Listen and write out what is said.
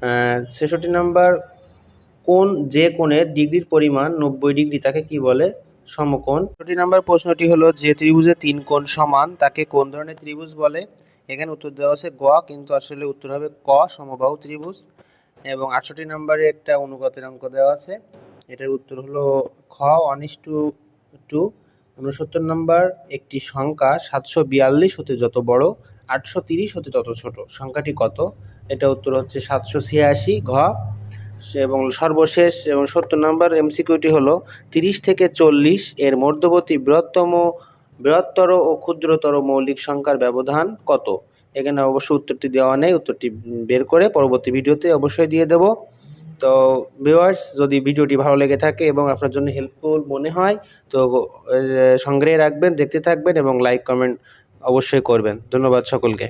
৬৬ নম্বর, যে কোণের ডিগ্রির পরিমাণ ৯০ ডিগ্রি তাকে কি বলে? সমকোণ। ৬৬ নম্বর প্রশ্নটি হলো, যে ত্রিভুজে ৩ কোণ সমান তাকে কোন ধরনের ত্রিভুজ বলে? এখানে উত্তর দেওয়া আছে গ, কিন্তু আসলে উত্তর হবে ক, সমবাহু ত্রিভুজ। এবং ৬৮ নম্বরে একটা অনুপাতের অঙ্ক দেওয়া আছে, এটার উত্তর হলো খ, 1:2। ৬৯ নম্বর, একটি সংখ্যা ৭৪২ হতে যত বড় ৮৩০ হতে তত ছোট, সংখ্যাটি কত? এটা উত্তর হচ্ছে ৭৮৬ ঘ। এবং সর্বশেষ এবং ৭০ নম্বর এমসিকিউটি হলো, ৩০ থেকে ৪০ এর মধ্যবর্তী বৃহত্তর ও ক্ষুদ্রতর মৌলিক সংখ্যার ব্যবধান কত? এখানে অবশ্য উত্তরটি দেওয়া নেই, উত্তরটি বের করে পরবর্তী ভিডিওতে অবশ্যই দিয়ে দেব। তো ভিউয়ার্স, যদি ভিডিওটি ভালো লেগে থাকে এবং আপনার জন্য হেল্পফুল মনে হয় তো সংগ্রহে রাখবেন, দেখতে থাকবেন এবং লাইক কমেন্ট অবশ্যই করবেন। ধন্যবাদ সকলকে।